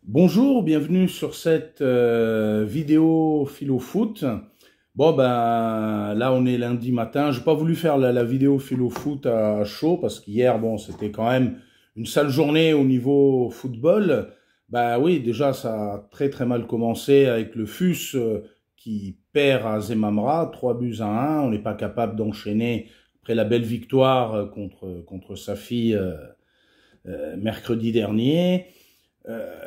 Bonjour, bienvenue sur cette vidéo philo foot. Bon ben là on est lundi matin. J'ai pas voulu faire la vidéo philo foot à chaud parce qu'hier bon c'était quand même une sale journée au niveau football. Bah oui, déjà ça a très mal commencé avec le FUS qui perd à Zemamra 3-1. On n'est pas capable d'enchaîner après la belle victoire contre Safi mercredi dernier.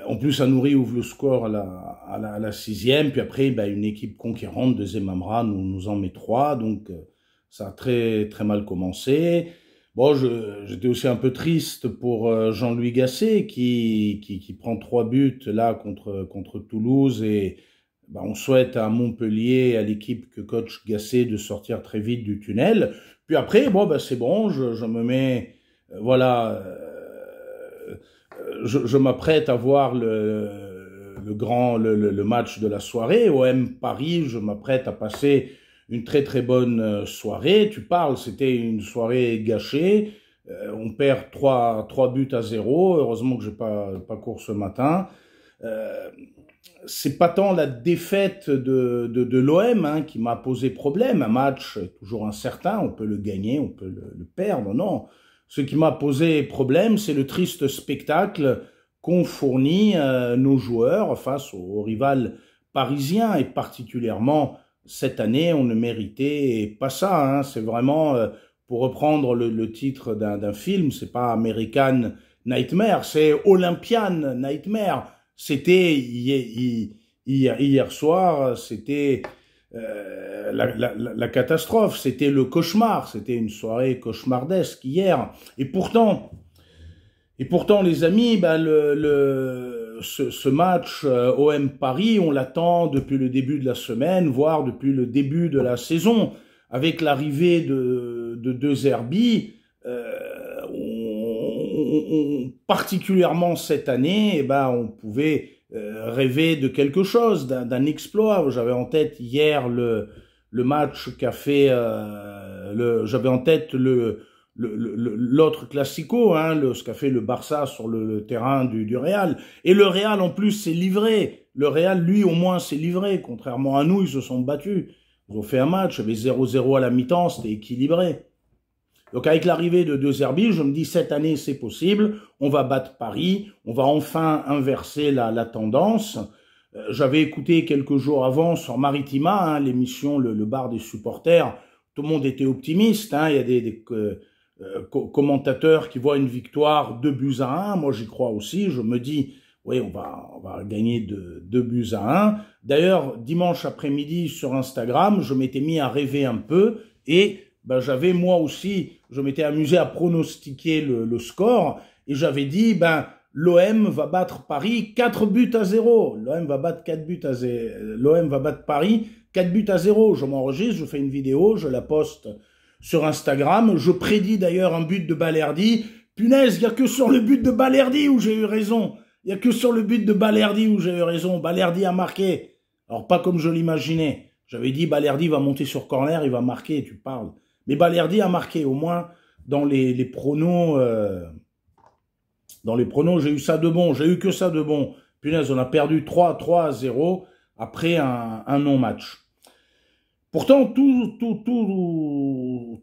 En plus, Anouri ouvre le score à la sixième, puis après, ben, une équipe conquérante de Zemamra nous en met trois, donc ça a très mal commencé. Bon, j'étais aussi un peu triste pour Jean-Louis Gasset qui prend 3 buts là contre Toulouse et ben, on souhaite à Montpellier, à l'équipe que coach Gasset, de sortir très vite du tunnel. Puis après, bon, ben, c'est bon, je me mets, voilà. Je m'apprête à voir le match de la soirée. OM Paris, je m'apprête à passer une très bonne soirée. Tu parles, c'était une soirée gâchée. On perd 3-0. Heureusement que j'ai pas cours ce matin. C'est pas tant la défaite de l'OM hein, qui m'a posé problème. Un match est toujours incertain, on peut le gagner, on peut le perdre, non. Ce qui m'a posé problème, c'est le triste spectacle qu'ont fourni nos joueurs face aux rivales parisiens, et particulièrement cette année, on ne méritait pas ça. Hein. C'est vraiment, pour reprendre le titre d'un film, c'est pas American Nightmare, c'est Olympian Nightmare. C'était hier soir, c'était la catastrophe, c'était le cauchemar, c'était une soirée cauchemardesque hier. Et pourtant les amis, ben ce match OM Paris, on l'attend depuis le début de la semaine, voire depuis le début de la saison. Avec l'arrivée de De Zerbi, particulièrement cette année, eh ben, on pouvait rêver de quelque chose, d'un exploit. J'avais en tête hier le match qu'a fait, j'avais en tête l'autre classico, hein, ce qu'a fait le Barça sur le terrain du Real. Et le Real, en plus, s'est livré. Le Real, lui, au moins, s'est livré. Contrairement à nous, ils se sont battus. Ils ont fait un match, il y avait 0-0 à la mi-temps, c'était équilibré. Donc avec l'arrivée de De Zerbi, je me dis cette année c'est possible, on va battre Paris, on va enfin inverser la tendance. J'avais écouté quelques jours avant sur Maritima, hein, l'émission le bar des supporters, tout le monde était optimiste, hein, il y a des commentateurs qui voient une victoire 2-1, moi j'y crois aussi, je me dis oui on va gagner 2-1. D'ailleurs dimanche après-midi sur Instagram, je m'étais mis à rêver un peu et ben, j'avais moi aussi, je m'étais amusé à pronostiquer le score et j'avais dit ben l'OM va battre Paris 4-0. L'OM va battre 4-0. L'OM va battre Paris 4-0. Je m'enregistre, je fais une vidéo, je la poste sur Instagram. Je prédis d'ailleurs un but de Balerdi. Punaise, il y a que sur le but de Balerdi où j'ai eu raison. Il y a que sur le but de Balerdi où j'ai eu raison. Balerdi a marqué. Alors pas comme je l'imaginais. J'avais dit Balerdi va monter sur corner, il va marquer, tu parles. Mais Balerdi a marqué, au moins dans les pronos. Dans les pronos, j'ai eu ça de bon. J'ai eu que ça de bon. Punaise, on a perdu 3-0 après un non-match. Pourtant,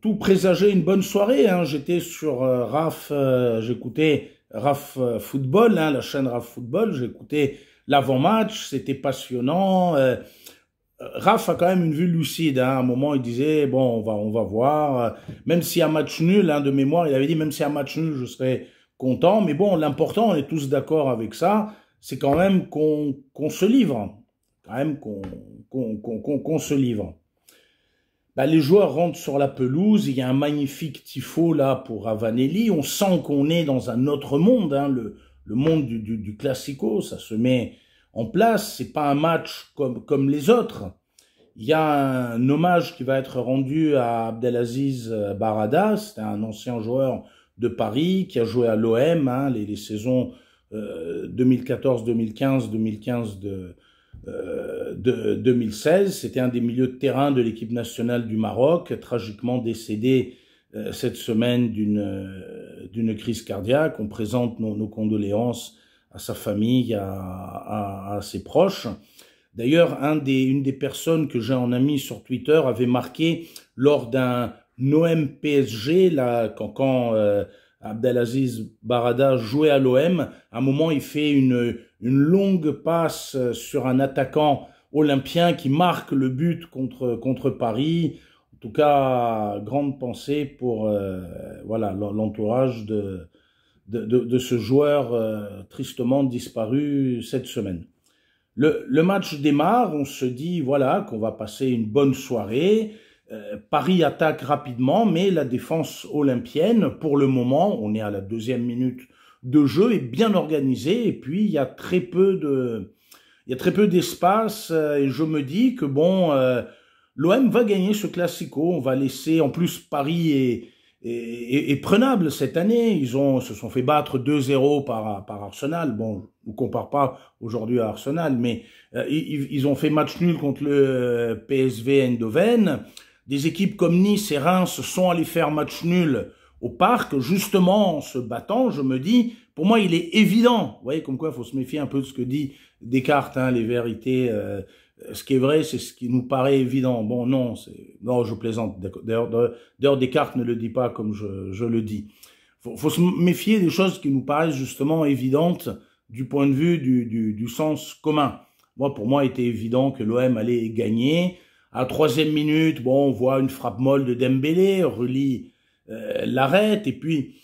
tout présageait une bonne soirée. Hein. J'étais sur RAF, j'écoutais RAF Football, hein, la chaîne RAF Football. J'écoutais l'avant-match, c'était passionnant. Raph a quand même une vue lucide. Hein. À un moment, il disait bon, on va voir. Même s'il y a un match nul, hein, de mémoire, il avait dit même s'il y a un match nul, je serais content. Mais bon, l'important, on est tous d'accord avec ça, c'est quand même qu'on se livre, quand même qu'on se livre. Ben, les joueurs rentrent sur la pelouse. Il y a un magnifique tifo là pour Ravanelli. On sent qu'on est dans un autre monde, hein, le monde du classico. Ça se met en place, c'est pas un match comme les autres. Il y a un hommage qui va être rendu à Abdelaziz Barada, c'est un ancien joueur de Paris qui a joué à l'OM, hein, les saisons 2014-2015, 2015-2016. C'était un des milieux de terrain de l'équipe nationale du Maroc, tragiquement décédé cette semaine d'une crise cardiaque. On présente nos condoléances sa famille, à ses proches. D'ailleurs, une des personnes que j'ai en ami sur Twitter avait marqué lors d'un OM PSG, là, quand Abdelaziz Barada jouait à l'OM, à un moment il fait une longue passe sur un attaquant olympien qui marque le but contre Paris. En tout cas, grande pensée pour voilà l'entourage de ce joueur tristement disparu cette semaine. Le match démarre, on se dit voilà qu'on va passer une bonne soirée. Paris attaque rapidement, mais la défense olympienne, pour le moment, on est à la 2e minute de jeu, est bien organisée. Et puis il y a très peu d'espace. Et je me dis que bon, l'OM va gagner ce classico. On va laisser, en plus Paris est prenable cette année. Ils se sont fait battre 2-0 par Arsenal. Bon, je ne compare pas aujourd'hui à Arsenal, mais ils ont fait match nul contre le PSV Eindhoven. Des équipes comme Nice et Reims sont allées faire match nul au Parc, justement en se battant. Je me dis, pour moi, il est évident. Vous voyez, comme quoi il faut se méfier un peu de ce que dit Descartes, hein, les vérités. Ce qui est vrai, c'est ce qui nous paraît évident. Bon, non, je plaisante. D'ailleurs, Descartes ne le dit pas comme je le dis. Faut se méfier des choses qui nous paraissent justement évidentes du point de vue du sens commun. Pour moi, il était évident que l'OM allait gagner. À la 3e minute, bon, on voit une frappe molle de Dembélé, Rulli l'arrête, et puis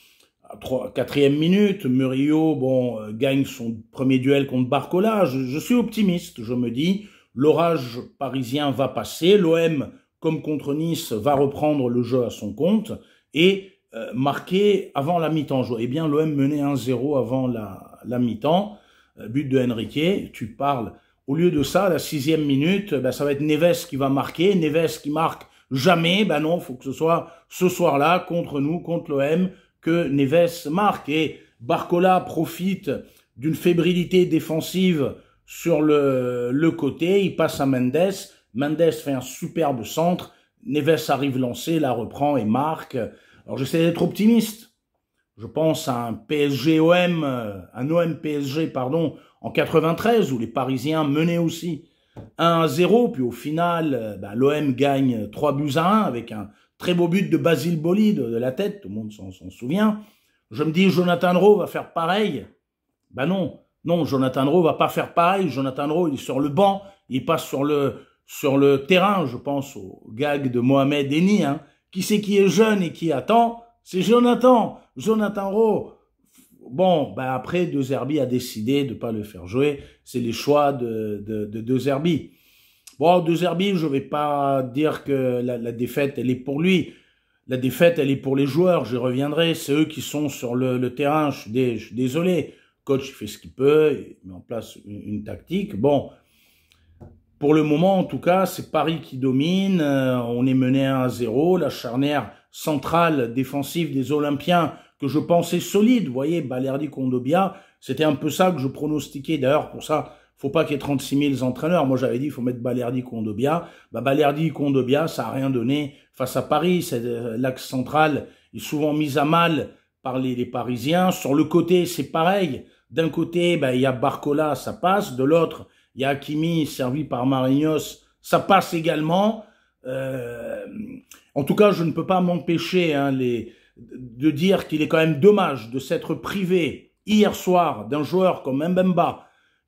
à 4e minute, Murillo, bon, gagne son premier duel contre Barcola. Je suis optimiste, je me dis, l'orage parisien va passer, l'OM, comme contre Nice, va reprendre le jeu à son compte et marquer avant la mi-temps. Eh bien, l'OM menait 1-0 avant la mi-temps, but de Henrique, tu parles. Au lieu de ça, à la 6e minute, ça va être Neves qui va marquer. Neves qui marque jamais. Non, il faut que ce soit ce soir-là, contre nous, contre l'OM, que Neves marque. Et Barcola profite d'une fébrilité défensive sur le côté. Il passe à Mendes. Mendes fait un superbe centre. Neves arrive lancé, la reprend et marque. Alors j'essaie d'être optimiste. Je pense à un PSG-OM, un OM-PSG, pardon, en 93, où les Parisiens menaient aussi 1-0, puis au final, l'OM gagne 3-1 avec un très beau but de Basile Boli de la tête, tout le monde s'en souvient. Je me dis, Jonathan Rowe va faire pareil. Non, Jonathan Rowe va pas faire pareil. Jonathan Rowe, il est sur le banc, il passe sur le terrain, je pense au gag de Mohamed Eni, hein. Qui c'est qui est jeune et qui attend? C'est Jonathan Rowe. Bon, après, De Zerbi a décidé de pas le faire jouer. C'est les choix de De Zerbi. Bon, De Zerbi, je vais pas dire que la défaite, elle est pour lui. La défaite, elle est pour les joueurs. J'y reviendrai. C'est eux qui sont sur le terrain. Je suis désolé. Le coach, il fait ce qu'il peut. Il met en place une tactique. Bon. Pour le moment, en tout cas, c'est Paris qui domine. On est mené 1-0. La charnière centrale défensive des Olympiens, que je pensais solide, vous voyez, Balerdi-Kondogbia, c'était un peu ça que je pronostiquais. D'ailleurs, pour ça, faut pas qu'il y ait 36 000 entraîneurs. Moi, j'avais dit, il faut mettre Balerdi-Kondogbia. Balerdi-Kondogbia, ça a rien donné face à Paris. L'axe central est souvent mis à mal par les Parisiens. Sur le côté, c'est pareil. D'un côté, il y a Barcola, ça passe. De l'autre, il y a Hakimi, servi par Marquinhos, ça passe également. En tout cas, je ne peux pas m'empêcher de dire qu'il est quand même dommage de s'être privé hier soir d'un joueur comme Mbemba,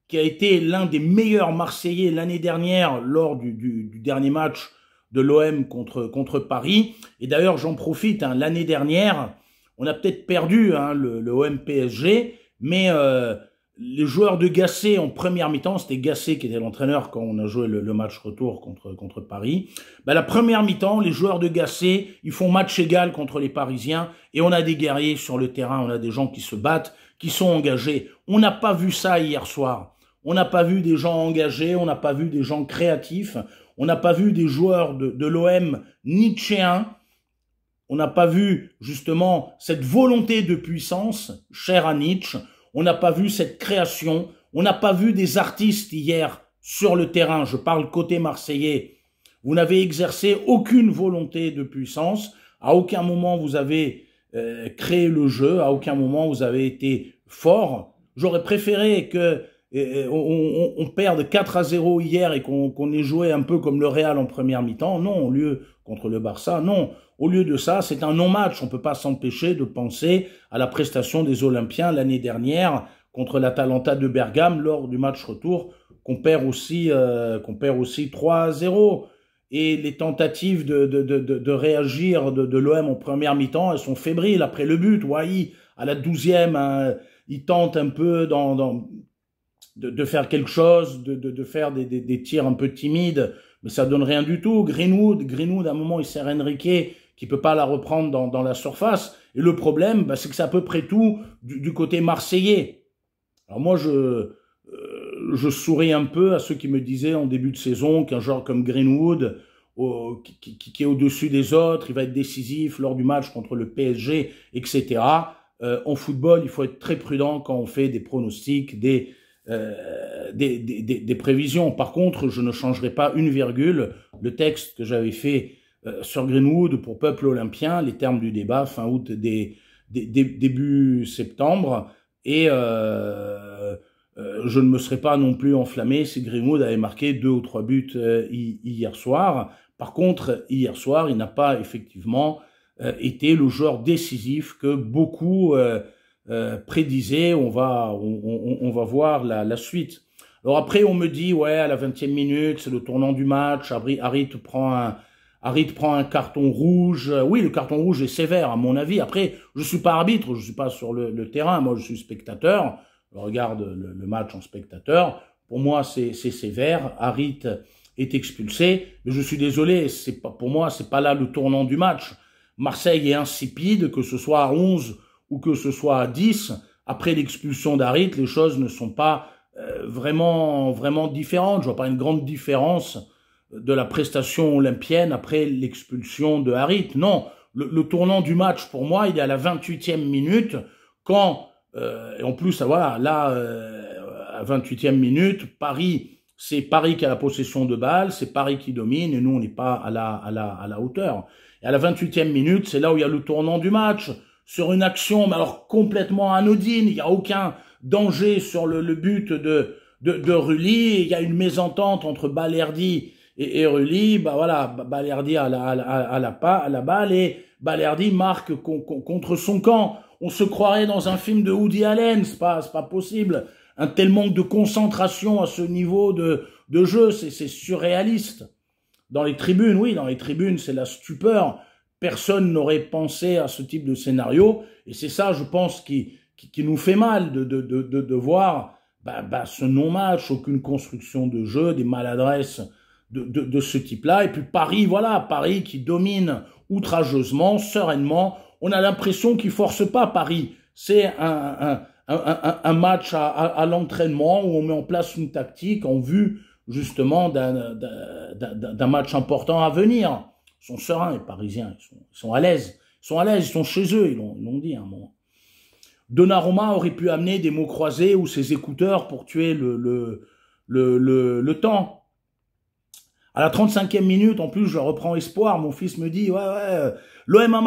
qui a été l'un des meilleurs Marseillais l'année dernière lors du dernier match de l'OM contre Paris. Et d'ailleurs, j'en profite, l'année dernière, on a peut-être perdu le OM PSG, mais les joueurs de Gasset en première mi-temps, c'était Gasset qui était l'entraîneur quand on a joué le match retour contre Paris. La première mi-temps, les joueurs de Gasset, ils font match égal contre les Parisiens et on a des guerriers sur le terrain, on a des gens qui se battent, qui sont engagés. On n'a pas vu ça hier soir. On n'a pas vu des gens engagés, on n'a pas vu des gens créatifs, on n'a pas vu des joueurs de l'OM nietzschéens. On n'a pas vu justement cette volonté de puissance chère à Nietzsche. On n'a pas vu cette création, on n'a pas vu des artistes hier sur le terrain, je parle côté marseillais. Vous n'avez exercé aucune volonté de puissance, à aucun moment vous avez créé le jeu, à aucun moment vous avez été fort. J'aurais préféré que on perde 4-0 hier et qu'on ait joué un peu comme le Real en première mi-temps. Non, au lieu contre le Barça, non. Au lieu de ça, c'est un non-match. On peut pas s'empêcher de penser à la prestation des Olympiens l'année dernière contre l'Atalanta de Bergame lors du match retour qu'on perd aussi 3-0. Et les tentatives de réagir de l'OM en première mi-temps, elles sont fébriles. Après le but, Wai, à la 12e, hein, il tente un peu de faire quelque chose, de faire des tirs un peu timides, mais ça donne rien du tout. Greenwood, à un moment, il sert Enrique, qui peut pas la reprendre dans la surface. Et le problème, c'est que c'est à peu près tout du côté marseillais. Alors moi, je souris un peu à ceux qui me disaient en début de saison qu'un joueur comme Greenwood, qui est au-dessus des autres, il va être décisif lors du match contre le PSG, etc. En football, il faut être très prudent quand on fait des pronostics, des prévisions. Par contre, je ne changerai pas une virgule. Le texte que j'avais fait sur Greenwood pour Peuple Olympien, les termes du débat, fin août, début septembre, et je ne me serais pas non plus enflammé si Greenwood avait marqué 2 ou 3 buts hier soir. Par contre, hier soir, il n'a pas effectivement été le joueur décisif que beaucoup prédisaient. On va voir la suite. Alors après, on me dit, ouais, à la 20e minute, c'est le tournant du match, Harit prend un carton rouge. Oui, le carton rouge est sévère, à mon avis. Après, je suis pas arbitre, je suis pas sur le terrain, moi je suis spectateur. Je regarde le match en spectateur. Pour moi, c'est sévère. Harit est expulsé. Mais je suis désolé, pour moi, c'est pas là le tournant du match. Marseille est insipide, que ce soit à 11 ou que ce soit à 10. Après l'expulsion d'Harit, les choses ne sont pas vraiment différentes. Je vois pas une grande différence de la prestation olympienne après l'expulsion de Harit. Non, le tournant du match, pour moi, il est à la 28e minute, quand et en plus, voilà, là, à 28e minute, c'est Paris qui a la possession de balle, c'est Paris qui domine, et nous, on n'est pas à la hauteur. Et à la 28e minute, c'est là où il y a le tournant du match, sur une action, mais alors complètement anodine, il n'y a aucun danger sur le but de Rulli, il y a une mésentente entre Balerdi et Rulli, voilà, Balerdi a la balle, et Balerdi marque contre son camp. On se croirait dans un film de Woody Allen, c'est pas possible. Un tel manque de concentration à ce niveau de jeu, c'est surréaliste. Dans les tribunes, oui, dans les tribunes, c'est la stupeur. Personne n'aurait pensé à ce type de scénario. Et c'est ça, je pense, qui nous fait mal de voir ce non-match, aucune construction de jeu, des maladresses de ce type-là. Et puis Paris, voilà, Paris qui domine outrageusement, sereinement. On a l'impression qu'il force pas Paris. C'est un match à l'entraînement où on met en place une tactique en vue justement d'un match important à venir. Ils sont sereins, les Parisiens, ils sont à l'aise. Ils sont chez eux, ils l'ont dit à un moment. Donnarumma aurait pu amener des mots croisés ou ses écouteurs pour tuer le temps. À la 35e minute, en plus, je reprends espoir. Mon fils me dit, ouais, l'OM a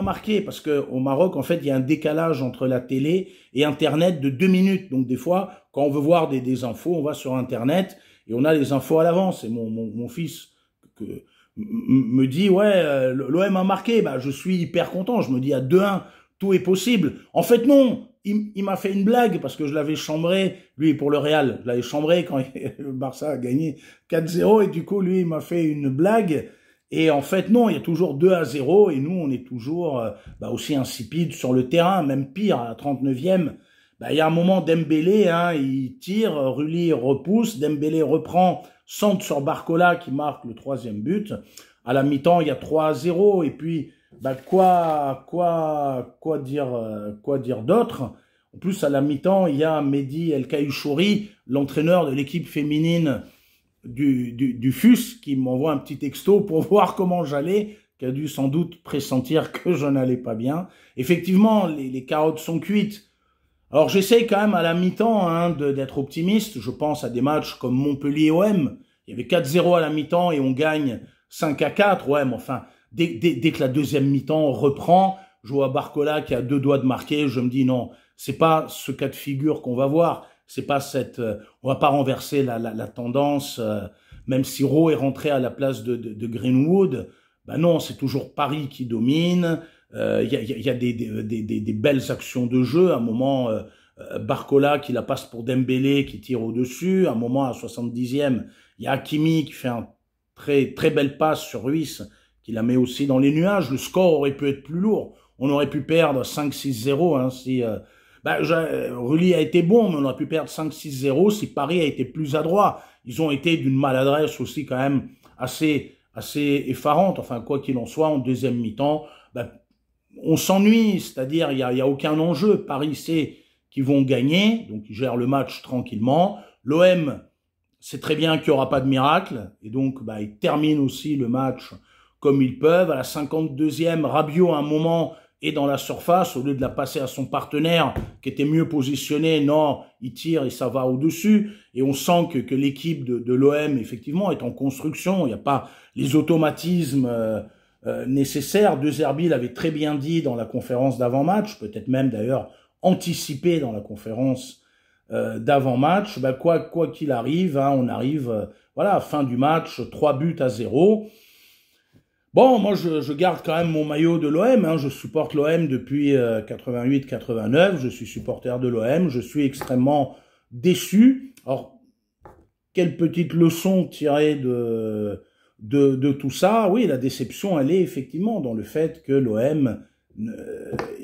marqué, parce que au Maroc, en fait, il y a un décalage entre la télé et Internet de 2 minutes. Donc, des fois, quand on veut voir des infos, on va sur Internet et on a les infos à l'avance. Et mon fils me dit, ouais, l'OM a marqué. Je suis hyper content. Je me dis, à 2-1, tout est possible. En fait, non. Il m'a fait une blague parce que je l'avais chambré, lui, pour le Real. Je l'avais chambré quand le Barça a gagné 4-0 et du coup, lui, il m'a fait une blague. Et en fait, non, il y a toujours 2-0 et nous, on est toujours aussi insipides sur le terrain, même pire, à la 39e. Il y a un moment, Dembélé, il tire, Rulli repousse, Dembélé reprend, centre sur Barcola qui marque le 3e but. À la mi-temps, il y a 3-0 et puis... quoi dire d'autre? En plus, à la mi-temps, il y a Mehdi El Kaïchouri, l'entraîneur de l'équipe féminine du FUS, qui m'envoie un petit texto pour voir comment j'allais, qui a dû sans doute pressentir que je n'allais pas bien. Effectivement, les carottes sont cuites. Alors, j'essaye quand même à la mi-temps d'être optimiste. Je pense à des matchs comme Montpellier-OM. Il y avait 4-0 à la mi-temps et on gagne 5-4. Ouais, mais enfin... Dès que la deuxième mi-temps reprend, je vois Barcola qui a 2 doigts de marquer, je me dis non, c'est pas ce cas de figure qu'on va voir. C'est pas on va pas renverser la tendance, même si Rowe est rentré à la place de Greenwood. Ben non, c'est toujours Paris qui domine. Y a des belles actions de jeu. À un moment, Barcola qui la passe pour Dembélé qui tire au-dessus. À un moment, à 70e, il y a Hakimi qui fait un très belle passe sur Ruiz, qui la met aussi dans les nuages. Le score aurait pu être plus lourd. On aurait pu perdre 5-6-0 hein, si... Rully a été bon, mais on aurait pu perdre 5-6-0 si Paris a été plus adroit. Ils ont été d'une maladresse aussi quand même assez effarante. Enfin, quoi qu'il en soit, en deuxième mi-temps, on s'ennuie, c'est-à-dire il y a aucun enjeu. Paris sait qu'ils vont gagner, donc ils gèrent le match tranquillement. L'OM sait très bien qu'il n'y aura pas de miracle, et donc ils terminent aussi le match comme ils peuvent. À la 52e, Rabiot à un moment est dans la surface, au lieu de la passer à son partenaire qui était mieux positionné, non, il tire et ça va au-dessus. Et on sent que l'équipe de l'OM, effectivement, est en construction. Il n'y a pas les automatismes nécessaires. De Zerbi l'avait très bien dit dans la conférence d'avant-match, peut-être même d'ailleurs anticipé dans la conférence d'avant-match. Quoi qu'il arrive, hein, on arrive, voilà, fin du match, 3-0. Bon, moi, je garde quand même mon maillot de l'OM. Hein. Je supporte l'OM depuis 88-89. Je suis supporter de l'OM. Je suis extrêmement déçu. Alors, quelle petite leçon tirer de tout ça? Oui, la déception, elle est effectivement dans le fait que l'OM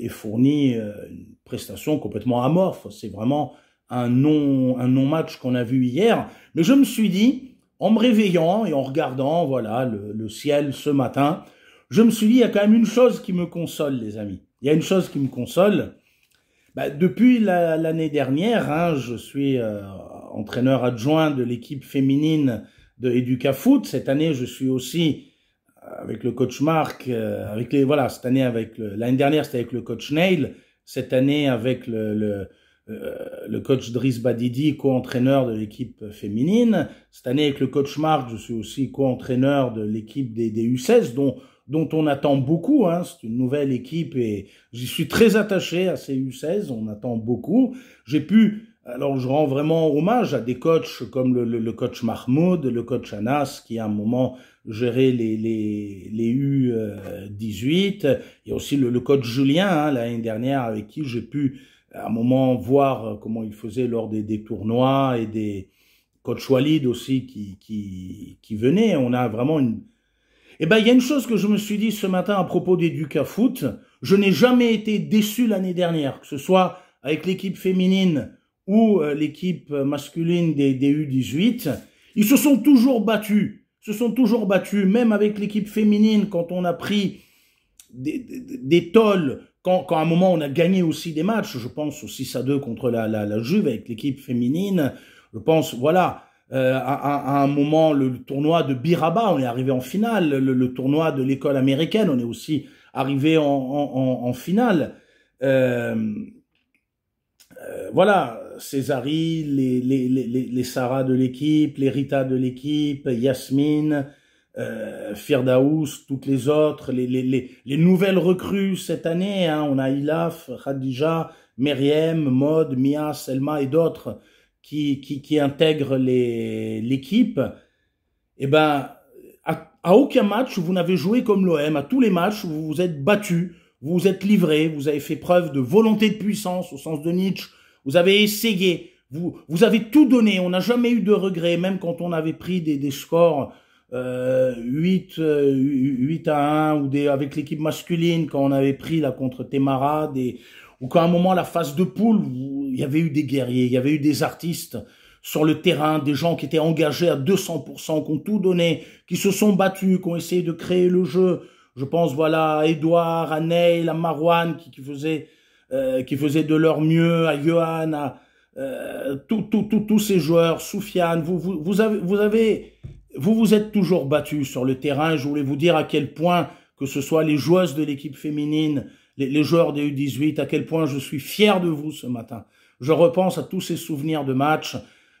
ait fourni une prestation complètement amorphe. C'est vraiment un non-match qu'on a vu hier. Mais je me suis dit, en me réveillant et en regardant voilà le ciel ce matin, je me suis dit, il y a quand même une chose qui me console, les amis. Il y a une chose qui me console. Depuis l'année dernière, hein, je suis entraîneur adjoint de l'équipe féminine de EducaFoot. Cette année, je suis aussi avec le coach Marc, cette année l'année dernière, c'était avec le coach Neil. Cette année, avec le coach Driss Badidi, co-entraîneur de l'équipe féminine. Cette année, avec le coach Marc, je suis aussi co-entraîneur de l'équipe des U16, dont on attend beaucoup. Hein. C'est une nouvelle équipe et j'y suis très attaché à ces U16. On attend beaucoup. Alors je rends vraiment hommage à des coachs comme le coach Mahmoud, le coach Anas, qui à un moment gérait les U18. Il y a aussi le coach Julien, hein, l'année dernière, avec qui j'ai pu à un moment voir comment il faisait lors des tournois, et des coach Walid aussi qui venaient. On a vraiment il y a une chose que je me suis dit ce matin à propos d'EducaFoot. Je n'ai jamais été déçu l'année dernière, que ce soit avec l'équipe féminine ou l'équipe masculine des U18. Ils se sont toujours battus. Même avec l'équipe féminine, quand on a pris des tolls, quand à un moment on a gagné aussi des matchs, je pense au 6-2 contre la Juve avec l'équipe féminine, je pense, voilà, à un moment le tournoi de Biraba, on est arrivé en finale, le tournoi de l'école américaine, on est aussi arrivé en finale. Voilà, Césari, les Sarah de l'équipe, les Rita de l'équipe, Yasmine, Firdaous, toutes les autres, les nouvelles recrues cette année, hein, on a Ilaf, Khadija, Meriem, Maud, Mia, Selma et d'autres qui intègrent l'équipe. À aucun match vous n'avez joué comme l'OM. À tous les matchs vous vous êtes battus, vous vous êtes livrés, vous avez fait preuve de volonté de puissance au sens de Nietzsche. Vous avez essayé, vous avez tout donné. On n'a jamais eu de regrets, même quand on avait pris des scores 8-1 ou avec l'équipe masculine, quand on avait pris là contre Témara, ou quand à un moment la phase de poule, il y avait eu des guerriers, il y avait eu des artistes sur le terrain, des gens qui étaient engagés à 200%, qui ont tout donné, qui se sont battus, qui ont essayé de créer le jeu. Je pense voilà à Edouard, à Neil, à Marouane qui faisaient de leur mieux, à Johan, à tous ces joueurs, Soufiane. Vous vous êtes toujours battus sur le terrain. Je voulais vous dire à quel point, que ce soit les joueuses de l'équipe féminine, les joueurs des U18, à quel point je suis fier de vous ce matin. Je repense à tous ces souvenirs de matchs.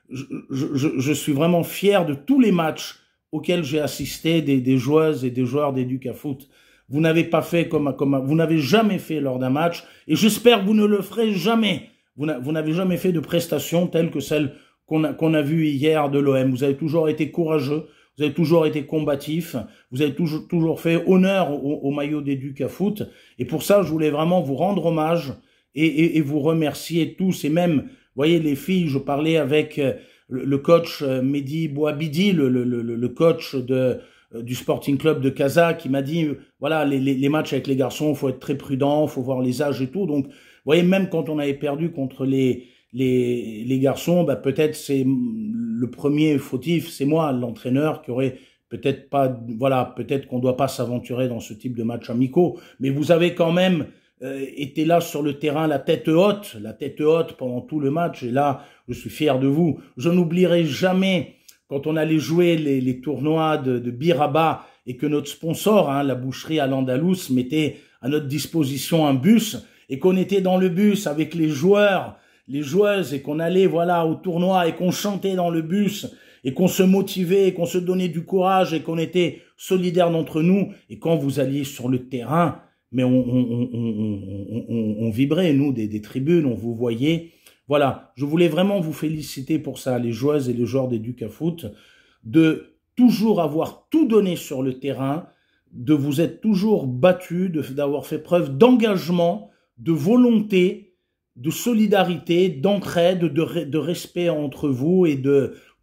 Je suis vraiment fier de tous les matchs auxquels j'ai assisté des joueuses et des joueurs d'EducaFoot. Vous n'avez pas fait vous n'avez jamais fait lors d'un match, et j'espère que vous ne le ferez jamais. Vous n'avez jamais fait de prestations telles que celles qu'on a vues hier de l'OM. Vous avez toujours été courageux, vous avez toujours été combatif, vous avez toujours fait honneur au maillot des Ducs à foot. Et pour ça, je voulais vraiment vous rendre hommage et vous remercier tous. Et même, vous voyez, les filles, je parlais avec le coach Mehdi Bouabidi, le coach du Sporting Club de Casa, qui m'a dit, voilà, les matchs avec les garçons, il faut être très prudent, il faut voir les âges et tout. Donc, vous voyez, même quand on avait perdu contre les garçons, bah, peut-être c'est le premier fautif, c'est moi, l'entraîneur, qui aurait peut-être pas, voilà, peut-être qu'on ne doit pas s'aventurer dans ce type de matchs amicaux, mais vous avez quand même été là sur le terrain, la tête haute pendant tout le match, et là, je suis fier de vous. Je n'oublierai jamais quand on allait jouer les tournois de Biraba et que notre sponsor, hein, la boucherie à l'Andalous, mettait à notre disposition un bus et qu'on était dans le bus avec les joueurs, les joueuses et qu'on allait voilà au tournoi et qu'on chantait dans le bus et qu'on se motivait et qu'on se donnait du courage et qu'on était solidaires d'entre nous. Et quand vous alliez sur le terrain, mais on vibrait, nous, des tribunes, on vous voyait. Voilà, je voulais vraiment vous féliciter pour ça, les joueuses et les joueurs des Ducs à foot, de toujours avoir tout donné sur le terrain, de vous être toujours battus, d'avoir fait preuve d'engagement, de volonté, de solidarité, d'entraide, de respect entre vous et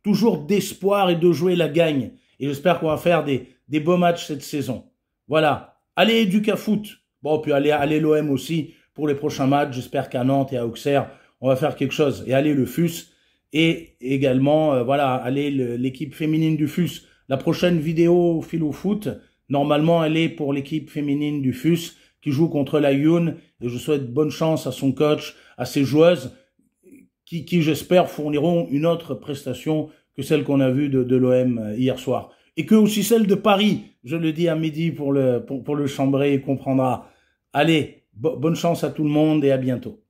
toujours d'espoir et de jouer la gagne. Et j'espère qu'on va faire des beaux matchs cette saison. Voilà, allez Ducs à foot. Bon, puis allez l'OM aussi pour les prochains matchs. J'espère qu'à Nantes et à Auxerre, on va faire quelque chose. Et allez le FUS. Et également, voilà, allez l'équipe féminine du FUS. La prochaine vidéo Philo Foot, normalement, elle est pour l'équipe féminine du FUS qui joue contre la Youn. Et je souhaite bonne chance à son coach, à ses joueuses qui j'espère, fourniront une autre prestation que celle qu'on a vue de l'OM hier soir. Et que aussi celle de Paris, je le dis à midi pour le chambrer, il comprendra. Allez, bonne chance à tout le monde et à bientôt.